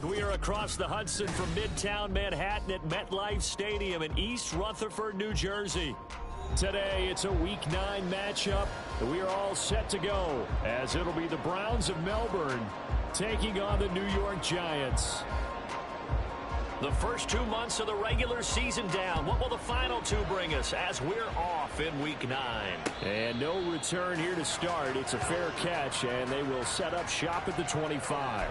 We are across the Hudson from Midtown Manhattan at MetLife Stadium in East Rutherford, New Jersey. Today, it's a Week 9 matchup. We are all set to go, as it'll be the Browns of Melbourne taking on the New York Giants. The first 2 months of the regular season down. What will the final 2 bring us as we're off in Week 9? And no return here to start. It's a fair catch, and they will set up shop at the 25.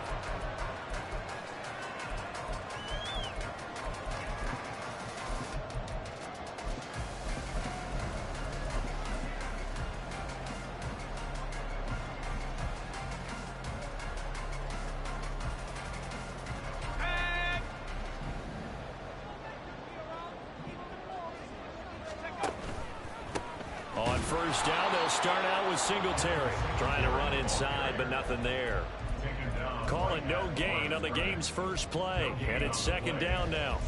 On first down, they'll start out with Singletary. Trying to run inside, but nothing there. Call it no gain on the game's first play. And it's second down now.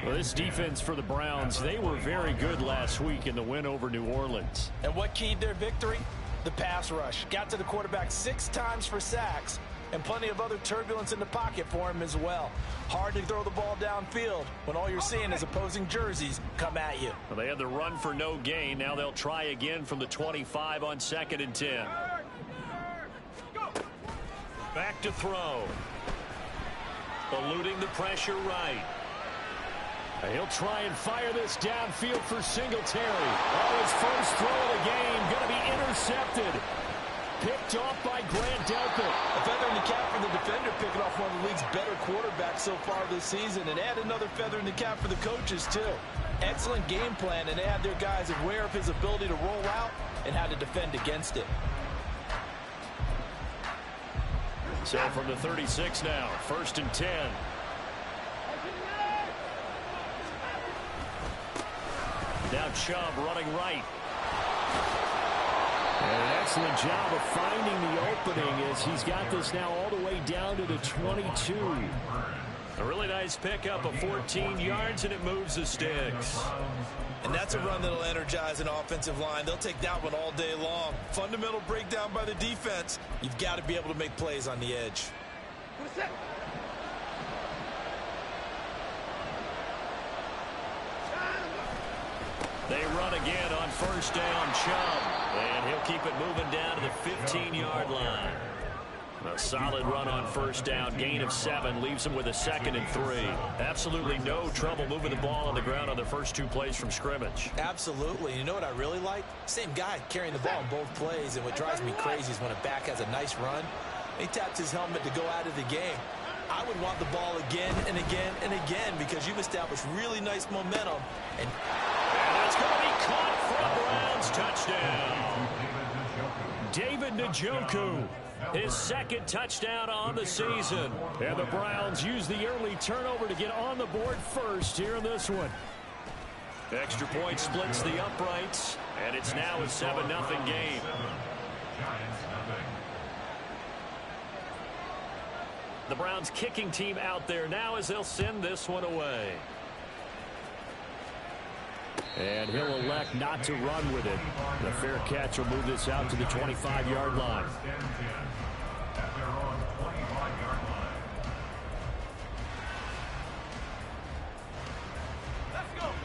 Well, this defense for the Browns, they were very good last week in the win over New Orleans. And what keyed their victory? The pass rush. Got to the quarterback 6 times for sacks. And plenty of other turbulence in the pocket for him as well. Hard to throw the ball downfield when all you're seeing is opposing jerseys come at you. Well, they had the run for no gain. Now they'll try again from the 25 on 2nd and 10. Back to throw. Eluding the pressure right. He'll try and fire this downfield for Singletary. Oh, his first throw of the game going to be intercepted. Picked off by Grant Delpit. A feather in the cap for the defender, picking off one of the league's better quarterbacks so far this season. And add another feather in the cap for the coaches, too. Excellent game plan, and they had their guys aware of his ability to roll out and how to defend against it. So from the 36 now, 1st and 10. Now Chubb running right. And an excellent job of finding the opening as he's got this now all the way down to the 22. A really nice pickup of 14 yards, and it moves the sticks. And that's a run that'll energize an offensive line. They'll take that one all day long. Fundamental breakdown by the defense. You've got to be able to make plays on the edge. They run again on first down, Chubb. And he'll keep it moving down to the 15-yard line. A solid run on first down. Gain of 7 leaves him with a 2nd and 3. Absolutely no trouble moving the ball on the ground on the first 2 plays from scrimmage. Absolutely. You know what I really like? Same guy carrying the ball in both plays. And what drives me crazy is when a back has a nice run, he taps his helmet to go out of the game. I would want the ball again and again and again because you've established really nice momentum. And that's going to be caught for a Browns touchdown. David Njoku, his 2nd touchdown on the season. And the Browns use the early turnover to get on the board first here in this one. Extra point splits the uprights, and it's now a 7-0 game. The Browns kicking team out there now as they'll send this one away. And he'll elect not to run with it. The fair catch will move this out to the 25-yard line.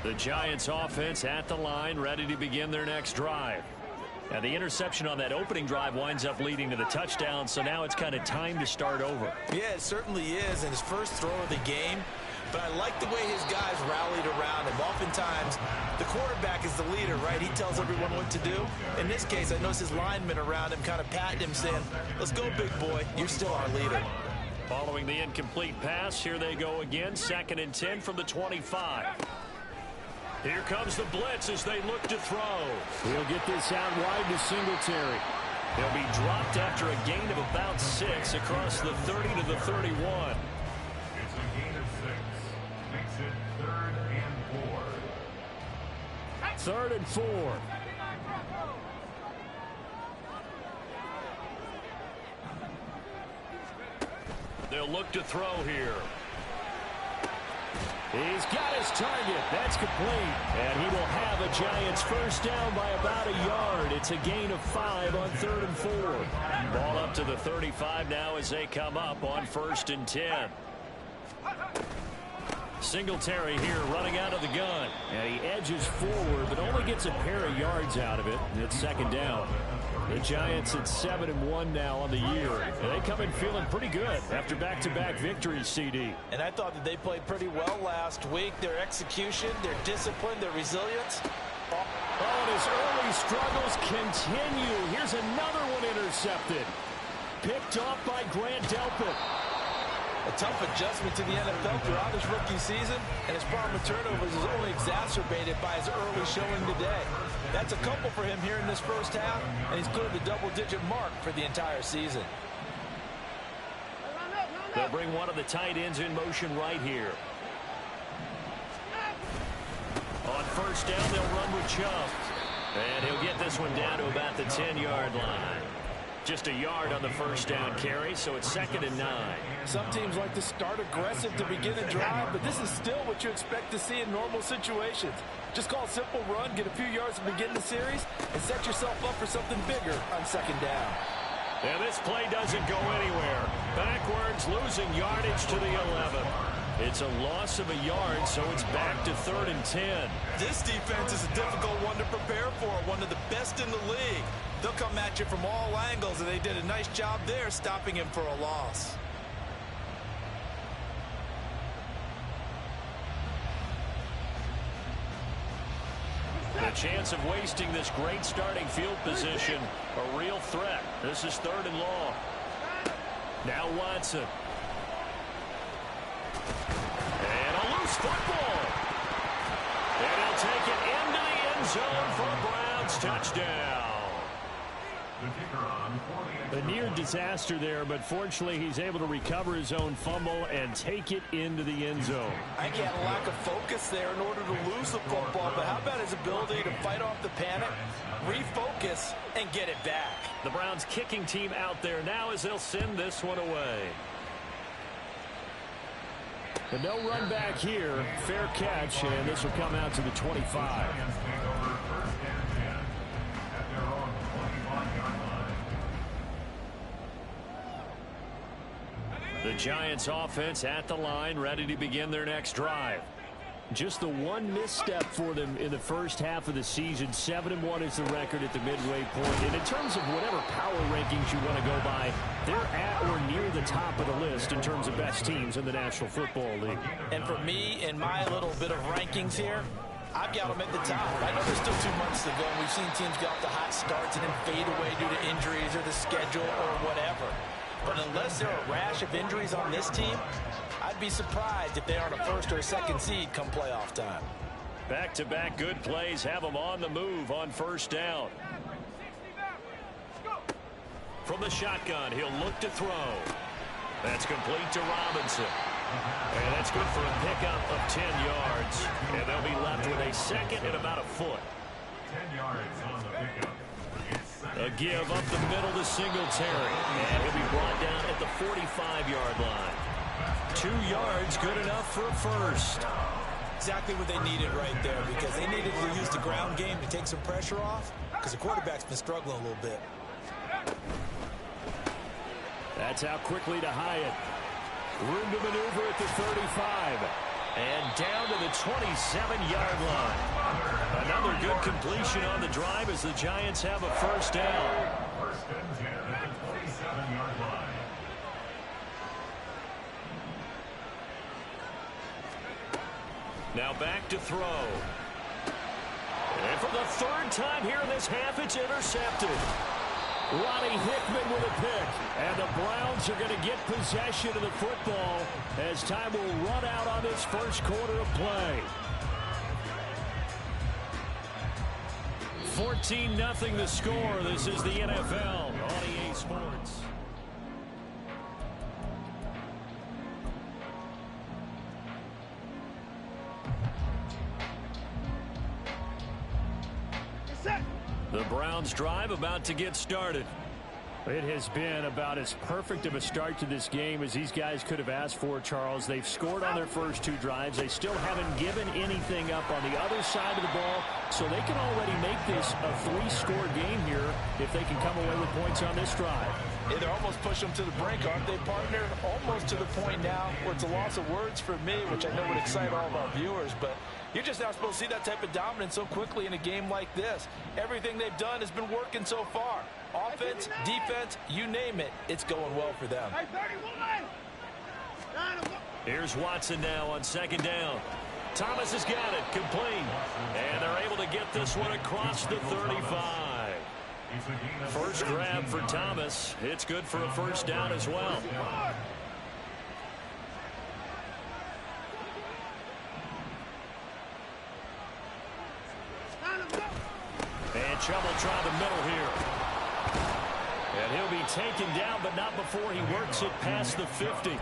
The Giants offense at the line, ready to begin their next drive. Now the interception on that opening drive winds up leading to the touchdown, so now it's kind of time to start over. Yeah, it certainly is, and his first throw of the game. But I like the way his guys rallied around him. Oftentimes, the quarterback is the leader, right? He tells everyone what to do. In this case, I noticed his linemen around him kind of patting him, saying, let's go, big boy. You're still our leader. Following the incomplete pass, here they go again. 2nd and 10 from the 25. Here comes the blitz as they look to throw. He'll get this out wide to Singletary. He'll be dropped after a gain of about 6 across the 30 to the 31. It's a gain of 6. Makes it 3rd and 4. 3rd and 4. They'll look to throw here. He's got his target. That's complete. And he will have a Giants first down by about a yard. It's a gain of 5 on 3rd and 4. Ball up to the 35 now as they come up on 1st and 10. Singletary here running out of the gun. And he edges forward, but only gets a pair of yards out of it. And it's second down. The Giants at 7-1 now on the year. And they come in feeling pretty good after back-to-back victories, CD. And I thought that they played pretty well last week. Their execution, their discipline, their resilience. Oh, and his early struggles continue. Here's another one intercepted. Picked off by Grant Delpit. A tough adjustment to the NFL throughout his rookie season, and his problem with turnovers is only exacerbated by his early showing today. That's a couple for him here in this first half, and he's cleared the double-digit mark for the entire season. They'll bring one of the tight ends in motion right here. On first down, they'll run with Chubb. And he'll get this one down to about the 10-yard line. Just a yard on the first down carry, so it's 2nd and 9. Some teams like to start aggressive to begin a drive, but this is still what you expect to see in normal situations. Just call a simple run, get a few yards to begin the series, and set yourself up for something bigger on second down. And this play doesn't go anywhere. Backwards, losing yardage to the 11. It's a loss of a yard, so it's back to 3rd and 10. This defense is a difficult one to prepare for, one of the best in the league. They'll come at you from all angles, and they did a nice job there stopping him for a loss. The chance of wasting this great starting field position, a real threat. This is 3rd and long. Now Watson. And a loose football. And he'll take it into the end zone for a Browns touchdown. A near disaster there, but fortunately he's able to recover his own fumble and take it into the end zone. I think he had a lack of focus there in order to lose the football, but how about his ability to fight off the panic, refocus, and get it back? The Browns kicking team out there now as they'll send this one away. But no run back here. Fair catch, and this will come out to the 25. The Giants offense at the line, ready to begin their next drive. Just the one misstep for them in the first half of the season. 7-1 is the record at the midway point. And in terms of whatever power rankings you want to go by, they're at or near the top of the list in terms of best teams in the National Football League. And for me, in my little bit of rankings here, I've got them at the top. I know there's still 2 months to go, and we've seen teams get off to hot starts and then fade away due to injuries or the schedule or whatever. But unless there are a rash of injuries on this team, I'd be surprised if they aren't a 1st or a 2nd seed come playoff time. Back-to-back good plays have them on the move on first down. From the shotgun, he'll look to throw. That's complete to Robinson. And that's good for a pickup of 10 yards. And they'll be left with a 2nd and about a foot. 10 yards on the pickup. A give up the middle to Singletary. And he'll be brought down at the 45-yard line. 2 yards, good enough for a first. Exactly what they needed right there, because they needed to use the ground game to take some pressure off, because the quarterback's been struggling a little bit. That's out quickly to Hyatt. Room to maneuver at the 35. And down to the 27-yard line. Another good completion on the drive as the Giants have a first down. First and 10 at the 27-yard line. Now back to throw. And for the 3rd time here in this half, it's intercepted. Ronnie Hickman with a pick. And the Browns are going to get possession of the football as time will run out on this first quarter of play. 14-0 the score. This is the NFL on EA Sports. The Browns drive about to get started. It has been about as perfect of a start to this game as these guys could have asked for, Charles. They've scored on their first 2 drives. They still haven't given anything up on the other side of the ball, so they can already make this a 3-score game here if they can come away with points on this drive. Hey, they're almost pushing them to the brink, aren't they, partner? Almost to the point now where it's a loss of words for me, which I know would excite all of our viewers, but you're just not supposed to see that type of dominance so quickly in a game like this. Everything they've done has been working so far. Offense, defense, you name it, it's going well for them. Here's Watson now on second down. Thomas has got it, complete. And they're able to get this one across the 35. First grab for Thomas. It's good for a first down as well. And Chubb will try the middle here. And he'll be taken down, but not before he works it past the 50.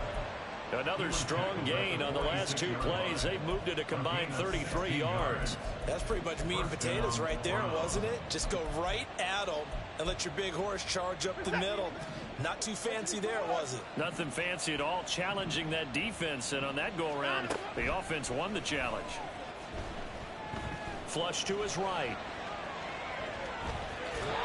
Another strong gain on the last two plays. They've moved it a combined 33 yards. That's pretty much meat and potatoes right there, wasn't it? Just go right at them and let your big horse charge up the middle. Not too fancy there, was it? Nothing fancy at all, challenging that defense. And on that go-around, the offense won the challenge. Flush to his right.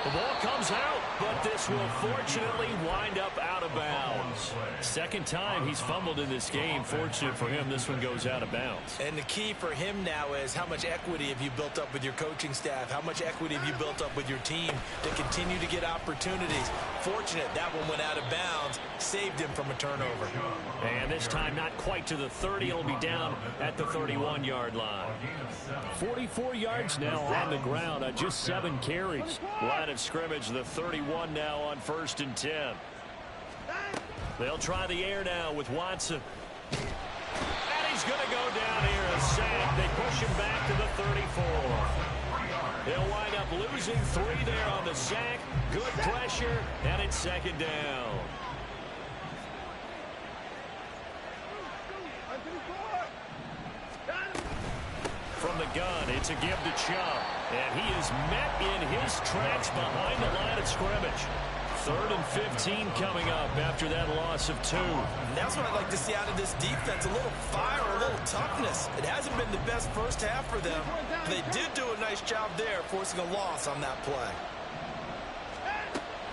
The ball comes out, but this will fortunately wind up out of bounds. Second time he's fumbled in this game. Fortunate for him, this one goes out of bounds. And the key for him now is how much equity have you built up with your coaching staff? How much equity have you built up with your team to continue to get opportunities? Fortunate that one went out of bounds, saved him from a turnover. And this time not quite to the 30. He'll be down at the 31-yard line. 44 yards now on the ground on just 7 carries. Line of scrimmage, the 31 now on 1st and 10. They'll try the air now with Watson. And he's going to go down here, a sack. They push him back to the 34. He'll wind up losing 3 there on the sack. Good pressure, and it's second down. From the gun, it's a give to Chubb. And he is met in his tracks behind the line of scrimmage. 3rd and 15 coming up after that loss of 2. And that's what I'd like to see out of this defense. A little fire, a little toughness. It hasn't been the best first half for them. But they did do a nice job there, forcing a loss on that play.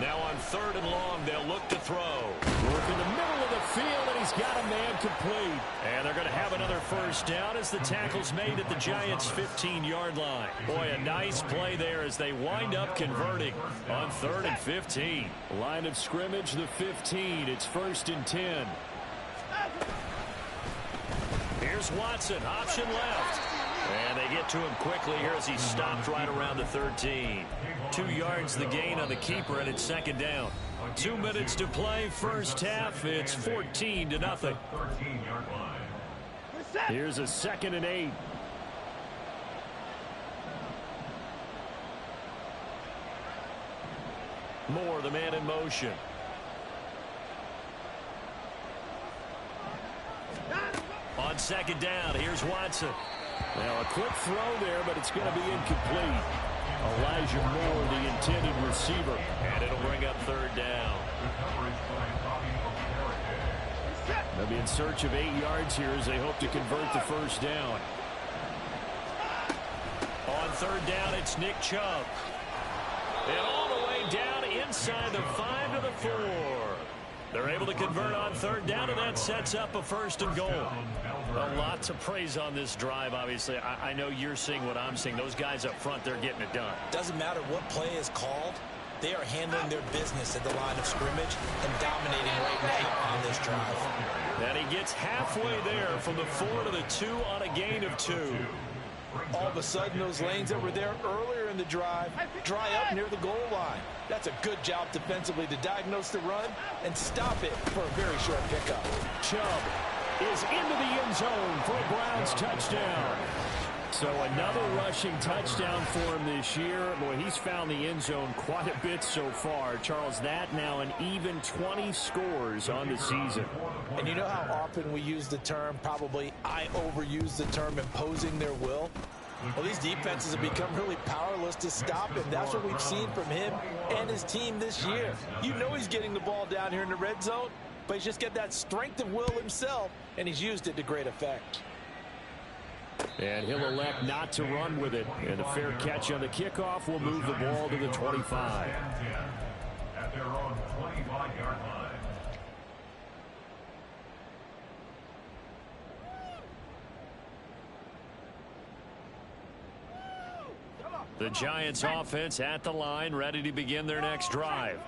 Now on 3rd and long, they'll look to throw. Work in the middle of the field, and he's got a man complete. And they're going to have another first down as the tackle's made at the Giants' 15-yard line. Boy, a nice play there as they wind up converting on 3rd and 15. Line of scrimmage, the 15. It's 1st and 10. Here's Watson, option left. And they get to him quickly here as he stopped right around the 13. 2 yards the gain on the keeper, and it's 2nd down. 2 minutes to play, first half. It's 14-0. Here's a 2nd and 8. Moore, the man in motion. On 2nd down, here's Watson. Now a quick throw there, but it's going to be incomplete. Elijah Moore, the intended receiver, and it'll bring up 3rd down. They'll be in search of 8 yards here as they hope to convert the first down. On 3rd down, it's Nick Chubb. And all the way down inside the 5 to the 4. They're able to convert on 3rd down, and that sets up a 1st and goal. A lot to praise on this drive, obviously. I know you're seeing what I'm seeing. Those guys up front, they're getting it done. Doesn't matter what play is called. They are handling their business at the line of scrimmage and dominating right now on this drive. And he gets halfway there from the 4 to the 2 on a gain of 2. All of a sudden, those lanes that were there earlier in the drive dry up near the goal line. That's a good job defensively to diagnose the run and stop it for a very short pickup. Chubb is into the end zone for a Browns touchdown. So another rushing touchdown for him this year. Boy, he's found the end zone quite a bit so far. Charles, that now an even 20 scores on the season. And you know how often we use the term, probably I overuse the term, imposing their will? Well, these defenses have become really powerless to stop him. That's what we've seen from him and his team this year. You know he's getting the ball down here in the red zone, but he's just got that strength of will himself, and he's used it to great effect. And he'll elect not to run with it. And a fair catch on the kickoff will move the ball to the 25. The Giants offense at the line, ready to begin their next drive.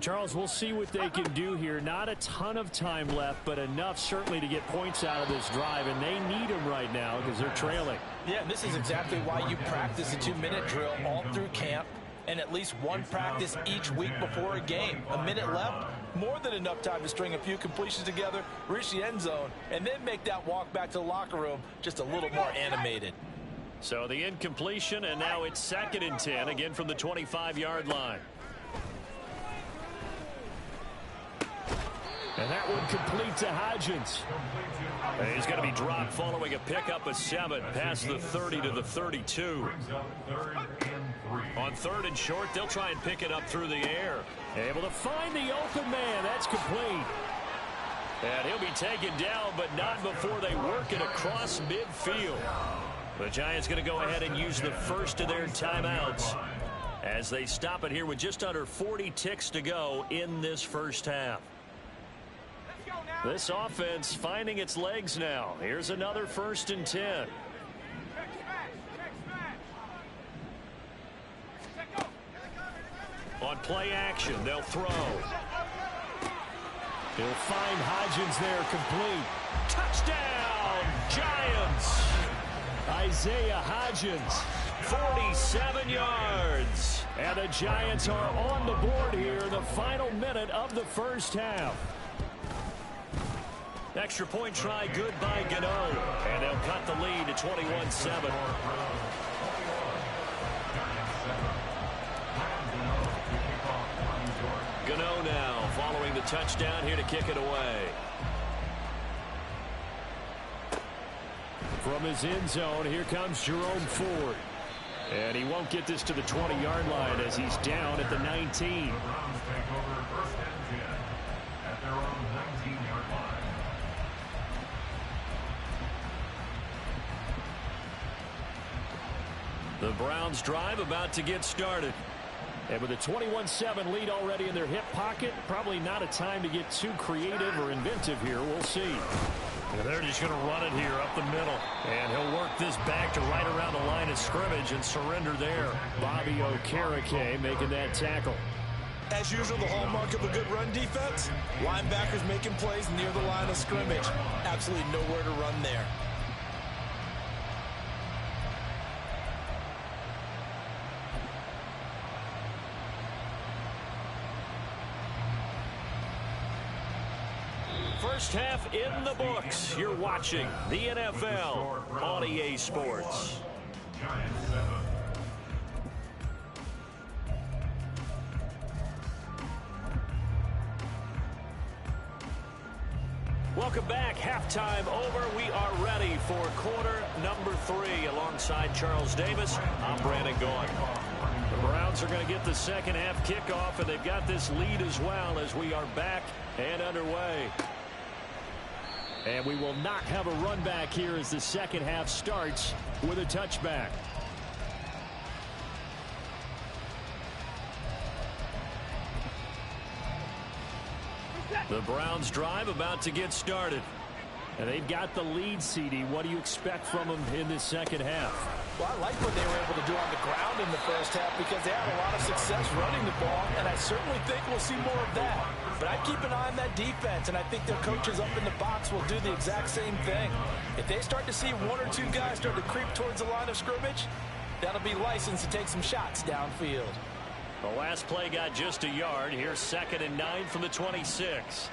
Charles, we'll see what they can do here. Not a ton of time left, but enough certainly to get points out of this drive, and they need them right now because they're trailing. Yeah, and this is exactly why you practice a 2-minute drill all through camp and at least one practice each week before a game. A minute left, more than enough time to string a few completions together, reach the end zone, and then make that walk back to the locker room just a little more animated. So the incompletion, and now it's 2nd and 10, again from the 25-yard line. And that one complete to Hodgins. And he's going to be dropped following a pickup of 7 past the 30 to the 32. On 3rd and short, they'll try and pick it up through the air. Able to find the open man. That's complete. And he'll be taken down, but not before they work it across midfield. The Giants going to go ahead and use the first of their timeouts as they stop it here with just under 40 ticks to go in this first half. This offense finding its legs now. Here's another 1st and 10. On play action, they'll throw. He'll find Hodgins there, complete. Touchdown, Giants! Isaiah Hodgins. 47 yards. And the Giants are on the board here in the final minute of the first half. Extra point try good by Gano. And they'll cut the lead to 21-7. Gano now following the touchdown here to kick it away. From his end zone, here comes Jerome Ford. And he won't get this to the 20-yard line as he's down at the 19. The Browns drive about to get started. And with a 21-7 lead already in their hip pocket, probably not a time to get too creative or inventive here. We'll see. And they're just going to run it here up the middle. And he'll work this back to right around the line of scrimmage and surrender there. Bobby Okereke making that tackle. As usual, the hallmark of a good run defense, linebackers making plays near the line of scrimmage. Absolutely nowhere to run there. First half in the books. You're watching the NFL on EA Sports. Welcome back. Halftime over. We are ready for quarter number 3. Alongside Charles Davis, I'm Brandon Gaughan. The Browns are going to get the second half kickoff, and they've got this lead as well as we are back and underway. And we will not have a run back here as the second half starts with a touchback. The Browns drive about to get started. And they've got the lead, CD. What do you expect from them in this second half? Well, I like what they were able to do on the ground in the first half because they had a lot of success running the ball, and I certainly think we'll see more of that. But I'd keep an eye on that defense, and I think their coaches up in the box will do the exact same thing. If they start to see 1 or 2 guys start to creep towards the line of scrimmage, that'll be licensed to take some shots downfield. The last play got just a yard. Here's 2nd and 9 from the 26.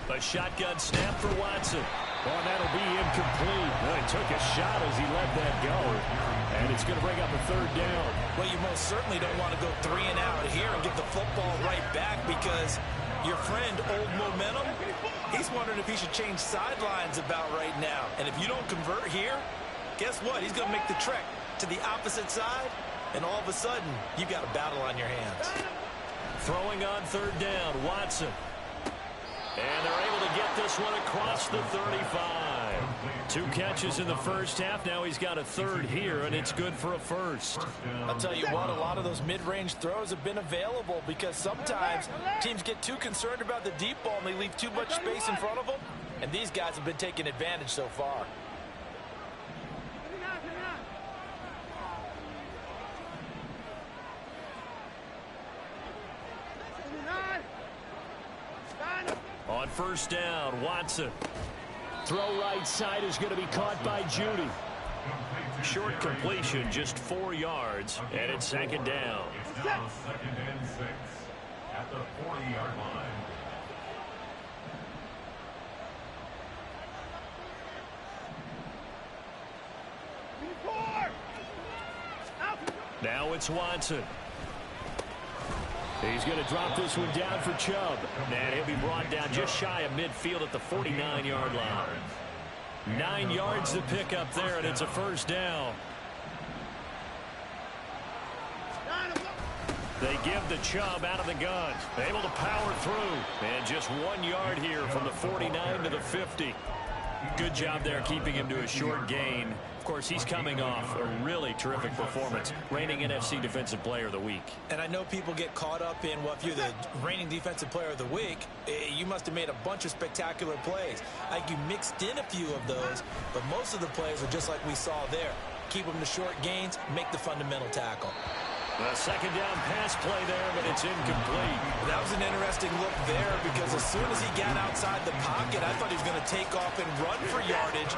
A shotgun snap for Watson. Oh, that'll be incomplete. Well, he took a shot as he let that go. And it's going to bring up a 3rd down. Well, you most certainly don't want to go 3 and out here and get the football right back because your friend, Old Momentum, he's wondering if he should change sidelines about right now. And if you don't convert here, guess what? He's going to make the trek to the opposite side, and all of a sudden, you've got a battle on your hands. Throwing on 3rd down, Watson. And they're able to get this one across the 35. 2 catches in the first half. Now he's got a 3rd here, and it's good for a 1st. I'll tell you what, a lot of those mid-range throws have been available because sometimes teams get too concerned about the deep ball and they leave too much space in front of them. And these guys have been taking advantage so far. On first down, Watson. Throw right side is going to be caught by Judy. Short completion, just 4 yards, and it's second down. It's now 2nd and 6 at the 40-yard line. Now it's Watson. He's going to drop this one down for Chubb. And he'll be brought down just shy of midfield at the 49-yard line. 9 yards to pick up there, and it's a first down. They give the Chubb out of the gun. Able to power through. And just 1 yard here from the 49 to the 50. Good job there keeping him to a short gain. Of course, he's coming off a really terrific performance. Reigning NFC Defensive Player of the Week. And I know people get caught up in, well, if you're the reigning Defensive Player of the Week, you must have made a bunch of spectacular plays. I think you mixed in a few of those, but most of the plays are just like we saw there. Keep them to short gains, make the fundamental tackle. A second down pass play there, but it's incomplete. That was an interesting look there because as soon as he got outside the pocket, I thought he was going to take off and run for yardage.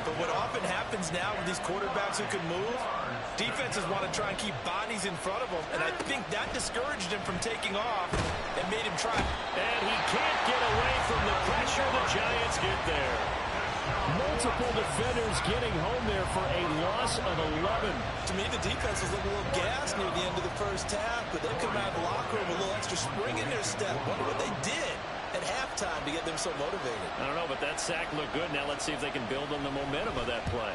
But what often happens now with these quarterbacks who can move, defenses want to try and keep bodies in front of them, and I think that discouraged him from taking off and made him try. And he can't get away from the pressure. The Giants get there. Multiple defenders getting home there for a loss of 11. To me, the defense was looking a little gassed near the end of the first half, but they come out of the locker room with a little extra spring in their step. Wonder what they did at halftime to get them so motivated. I don't know, but that sack looked good. Now let's see if they can build on the momentum of that play.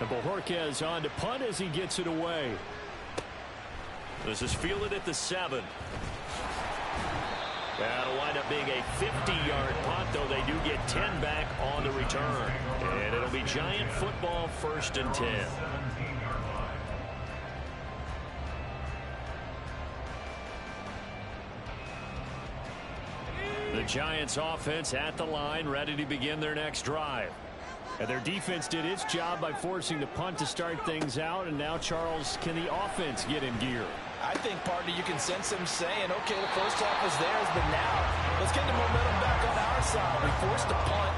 And Bojorquez on to punt as he gets it away. This is fielded at the 7. That'll wind up being a 50-yard punt, though they do get 10 back on the return. And it'll be Giant football, 1st and 10. The Giants offense at the line, ready to begin their next drive. And their defense did its job by forcing the punt to start things out. And now, Charles, can the offense get in gear? I think, partner, you can sense them saying, okay, the first half was theirs, but now let's get the momentum back on our side. We forced a punt.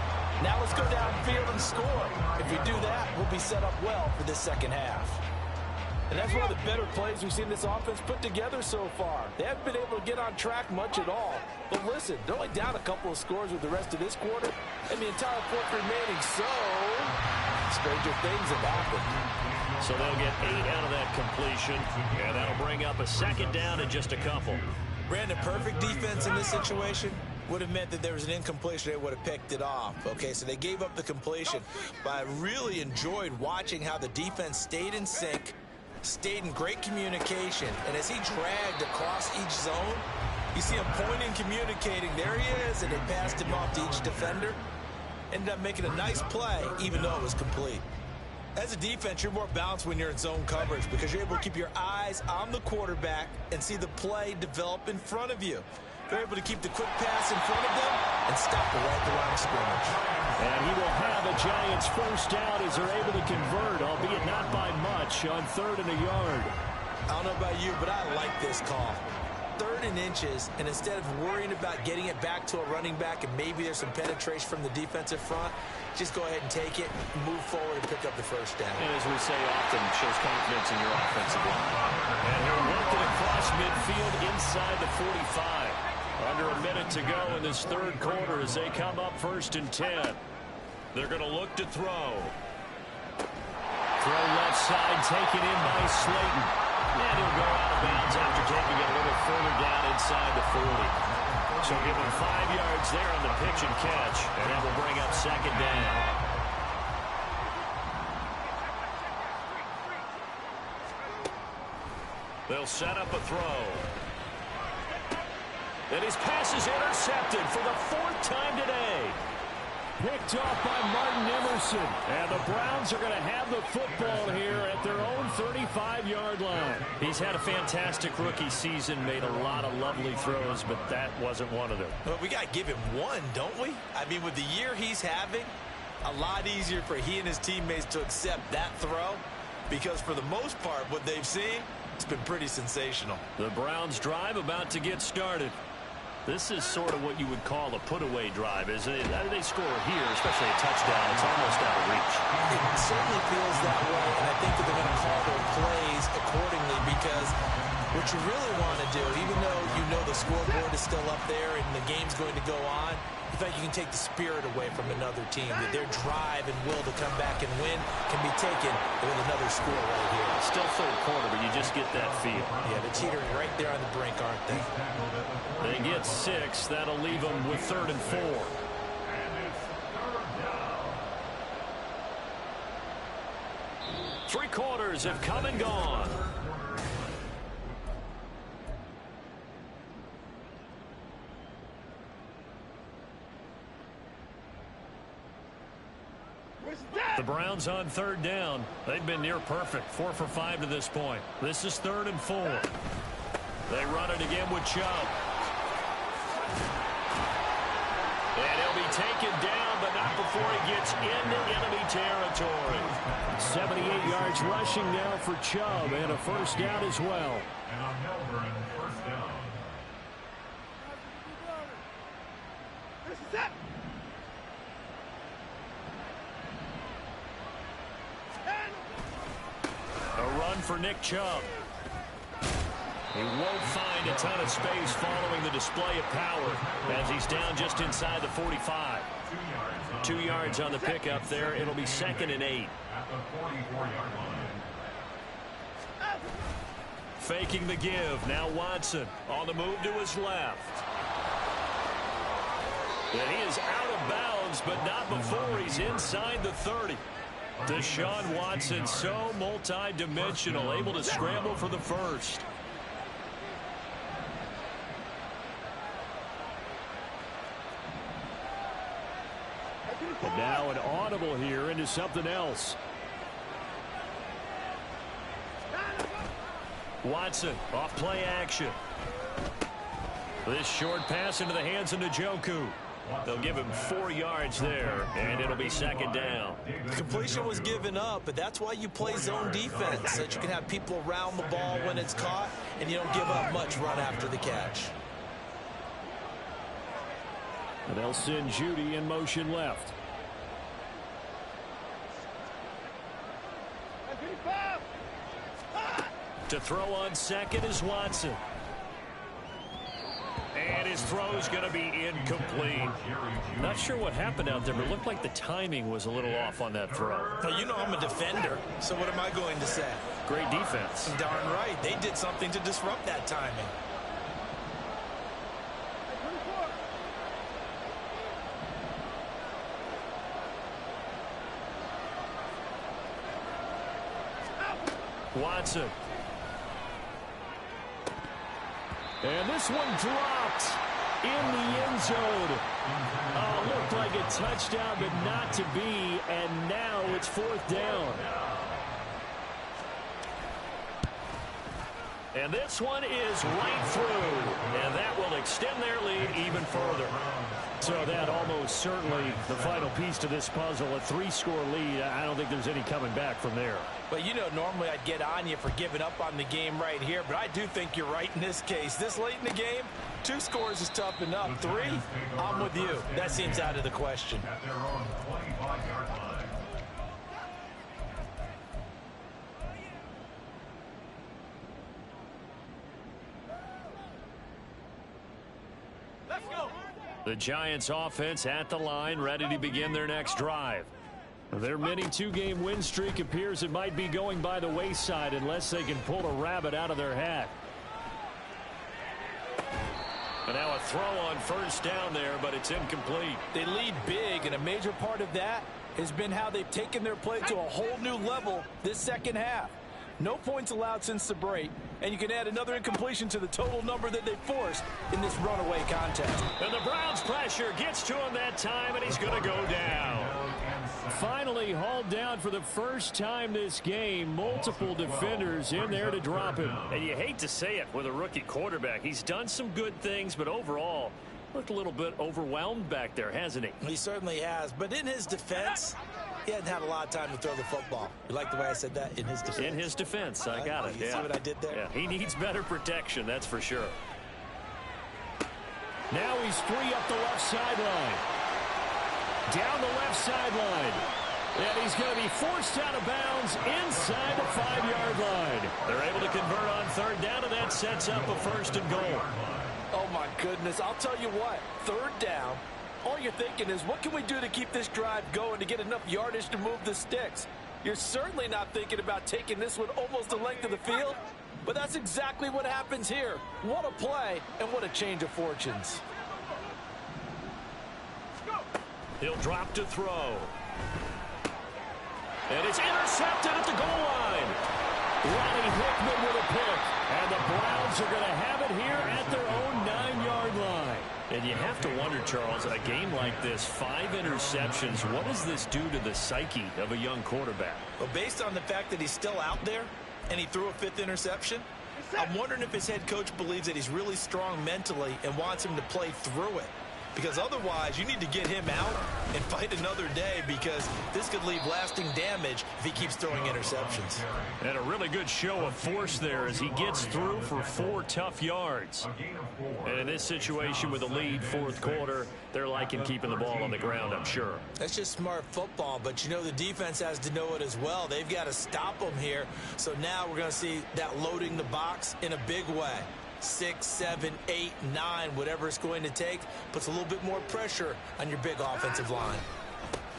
Now let's go downfield and score. If we do that, we'll be set up well for this second half. And that's one of the better plays we've seen this offense put together so far. They haven't been able to get on track much at all. But listen, they're only down a couple of scores with the rest of this quarter, and the entire fourth remaining, so stranger things have happened. So they'll get 8 out of that completion, and that'll bring up a second down in just a couple. Brandon, perfect defense in this situation would have meant that there was an incompletion. They would have picked it off. Okay, so they gave up the completion. But I really enjoyed watching how the defense stayed in sync, stayed in great communication, and as he dragged across each zone, you see him pointing, communicating. There he is, and they passed him off to each defender. Ended up making a nice play, even though it was complete. As a defense, you're more balanced when you're in zone coverage because you're able to keep your eyes on the quarterback and see the play develop in front of you. They're able to keep the quick pass in front of them and stop it right at the line of scrimmage. And he will have a Giants first down as they're able to convert, albeit not by much, on 3rd and a yard. I don't know about you, but I like this call. 3rd and inches, and instead of worrying about getting it back to a running back and maybe there's some penetration from the defensive front, just go ahead and take it, move forward, and pick up the first down. And as we say often, it shows confidence in your offensive line. And he'll work it across midfield inside the 45. Under a minute to go in this 3rd quarter as they come up 1st and 10. They're going to look to throw. Throw left side, taken in by Slayton. And he'll go out of bounds after taking it a little further down inside the 40. So give him 5 yards there on the pitch and catch, and that will bring up 2nd down. They'll set up a throw. And his pass is intercepted for the 4th time today. picked off by Martin Emerson. And the Browns are going to have the football here at their own 35-yard line. He's had a fantastic rookie season, made a lot of lovely throws, but that wasn't one of them. But we got to give him one, don't we? I mean, with the year he's having, a lot easier for he and his teammates to accept that throw, because for the most part, what they've seen, it's been pretty sensational. The Browns drive about to get started. This is sort of what you would call a put-away drive, isn't it? They score here, especially a touchdown. It's almost out of reach. It certainly feels that way, and I think that they're going to call their plays accordingly, because what you really want to do, even though you know the scoreboard is still up there and the game's going to go on, you think you can take the spirit away from another team, that their drive and will to come back and win can be taken with another score right here. Still third quarter, but you just get that feel. Yeah, they're teetering right there on the brink, aren't they? They get 6. That'll leave them with 3rd and 4. Three quarters have come and gone. The Browns on 3rd down. They've been near perfect. 4 for 5 to this point. This is 3rd and 4. They run it again with Chubb. And he'll be taken down, but not before he gets into enemy territory. 78 yards rushing now for Chubb, and a first down as well. And on Melbourne, first down. A run for Nick Chubb. He won't find a ton of space following the display of power as he's down just inside the 45. 2 yards on the pickup there. It'll be 2nd and 8. At the 44-yard line. Faking the give. Now Watson on the move to his left. And he is out of bounds, but not before he's inside the 30. Deshaun Watson, so multi-dimensional, able to scramble for the first. And now an audible here into something else. Watson off play action. This short pass into the hands of Njoku. They'll give him 4 yards there, and it'll be 2nd down. Completion was given up, but that's why you play zone defense, so that you can have people around the ball when it's caught, and you don't give up much run after the catch. And they'll send Judy in motion left. To throw on second is Watson. And his throw's going to be incomplete. Not sure what happened out there, but it looked like the timing was a little off on that throw. But you know I'm a defender, so what am I going to say? Great defense. Darn right. They did something to disrupt that timing. Watson. And this one dropped in the end zone. Looked like a touchdown, but not to be. And now it's 4th down. And this one is right through. And that will extend their lead even further. So that almost certainly the final piece to this puzzle. A 3-score lead. I don't think there's any coming back from there. But you know, normally I'd get on you for giving up on the game right here, but I do think you're right in this case. This late in the game, 2 scores is tough enough. 3, I'm with you. That seems out of the question. At their own 25-yard line. The Giants offense at the line, ready to begin their next drive. Their mini 2-game win streak appears it might be going by the wayside unless they can pull a rabbit out of their hat. And now a throw on first down there, but it's incomplete. They lead big, and a major part of that has been how they've taken their play to a whole new level this second half. No points allowed since the break. and you can add another incompletion to the total number that they forced in this runaway contest. And the Browns' pressure gets to him that time, and he's going to go down. Finally hauled down for the first time this game. Multiple defenders in there to drop him. And you hate to say it with a rookie quarterback. He's done some good things, but overall, looked a little bit overwhelmed back there, hasn't he? He certainly has, but in his defense, he hadn't had a lot of time to throw the football. You like the way I said that? In his defense. In his defense, I got it. You see what I did there? Yeah, he needs better protection, that's for sure. Now he's free up the left sideline. Down the left sideline. And he's going to be forced out of bounds inside the 5-yard line. They're able to convert on third down, and that sets up a 1st and goal. Oh, my goodness. I'll tell you what. Third down, all you're thinking is, what can we do to keep this drive going to get enough yardage to move the sticks? You're certainly not thinking about taking this one almost the length of the field, but that's exactly what happens here. What a play, and what a change of fortunes. He'll drop to throw. And it's intercepted at the goal line. Ronnie Hickman with a pick. And the Browns are going to have it here at their own 9-yard line. And you have to wonder, Charles, a game like this, 5 interceptions, what does this do to the psyche of a young quarterback? Well, based on the fact that he's still out there and he threw a 5th interception, I'm wondering if his head coach believes that he's really strong mentally and wants him to play through it. Because otherwise, you need to get him out and fight another day, because this could leave lasting damage if he keeps throwing interceptions. And a really good show of force there as he gets through for 4 tough yards. And in this situation with a lead, 4th quarter, they're liking keeping the ball on the ground, I'm sure. That's just smart football, but you know the defense has to know it as well. They've got to stop them here. So now we're going to see that loading the box in a big way. 6, 7, 8, 9, whatever it's going to take, puts a little bit more pressure on your big offensive line.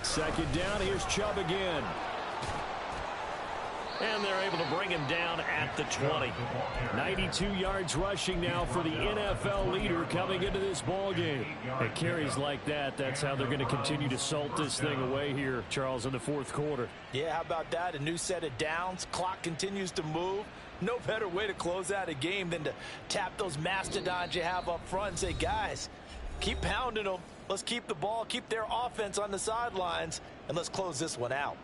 2nd down, here's Chubb again. And they're able to bring him down at the 20. 92 yards rushing now for the NFL leader coming into this ball game. It carries like that. That's how they're going to continue to salt this thing away here, Charles, in the 4th quarter. Yeah, how about that? A new set of downs. Clock continues to move. No better way to close out a game than to tap those mastodons you have up front and say, guys, keep pounding them. Let's keep the ball, keep their offense on the sidelines, and let's close this one out.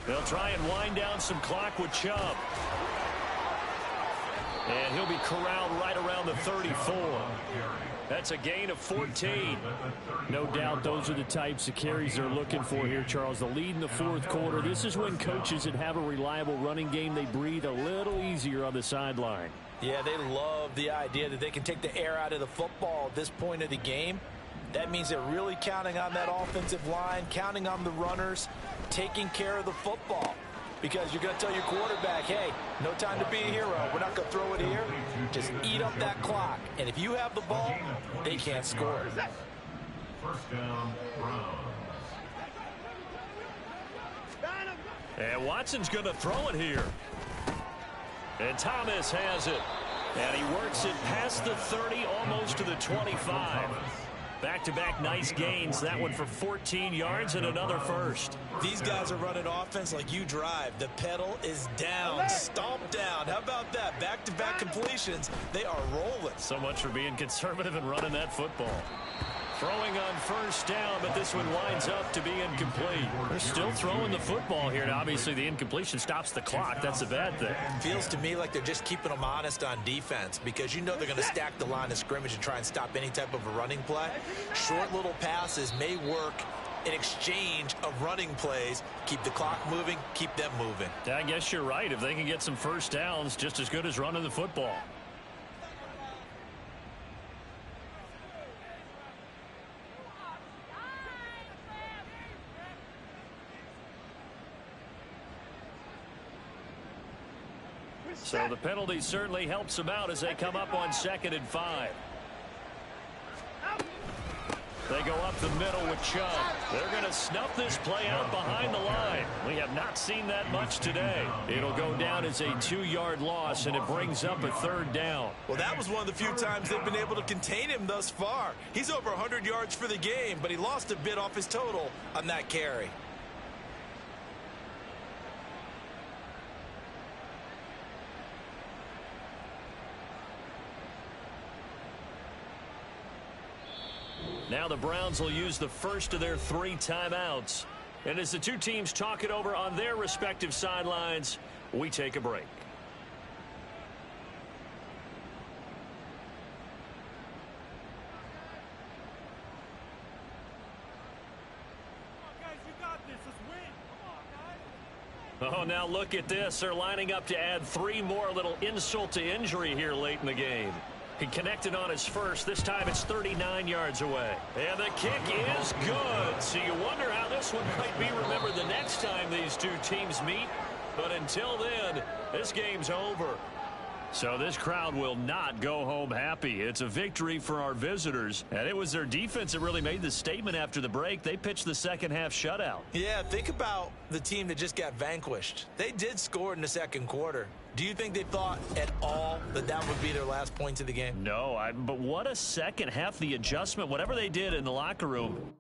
They'll try and wind down some clock with Chubb. And he'll be corralled right around the 34. That's a gain of 14. No doubt those are the types of carries they're looking for here, Charles. The lead in the 4th quarter. This is when coaches that have a reliable running game, they breathe a little easier on the sideline. Yeah, they love the idea that they can take the air out of the football at this point of the game. That means they're really counting on that offensive line, counting on the runners, taking care of the football. Because you're going to tell your quarterback, hey, no time to be a hero. We're not going to throw it here. Just eat up that clock. And if you have the ball, they can't score. 1st down, Browns. And Watson's going to throw it here. And Thomas has it. And he works it past the 30, almost to the 25. Back-to-back nice gains. That one for 14 yards and another 1st. These guys are running offense like you drive. The pedal is down, stomped down. How about that? Back-to-back completions. They are rolling. So much for being conservative and running that football. Throwing on 1st down, but this one winds up to be incomplete. They're still throwing the football here, and obviously the incompletion stops the clock. That's a bad thing. Feels to me like they're just keeping them honest on defense, because you know they're going to stack the line of scrimmage and try and stop any type of a running play. Short little passes may work in exchange of running plays. Keep the clock moving, keep them moving. I guess you're right. If they can get some 1st downs, just as good as running the football. So the penalty certainly helps them out as they come up on 2nd and 5. They go up the middle with Chubb. They're going to snuff this play out behind the line. We have not seen that much today. It'll go down as a 2-yard loss, and it brings up a 3rd down. Well, that was one of the few times they've been able to contain him thus far. He's over 100 yards for the game, but he lost a bit off his total on that carry. Now the Browns will use the first of their 3 timeouts. And as the two teams talk it over on their respective sidelines, we take a break. Oh, now look at this. They're lining up to add 3 more, a little insult to injury here late in the game. He connected on his first. This time it's 39 yards away. And the kick is good. So you wonder how this one might be remembered the next time these two teams meet. But until then, this game's over. So this crowd will not go home happy. It's a victory for our visitors. And it was their defense that really made the statement after the break. They pitched the second half shutout. Yeah, think about the team that just got vanquished. They did score in the second quarter. Do you think they thought at all that that would be their last points of the game? No, but what a second half. The adjustment, whatever they did in the locker room,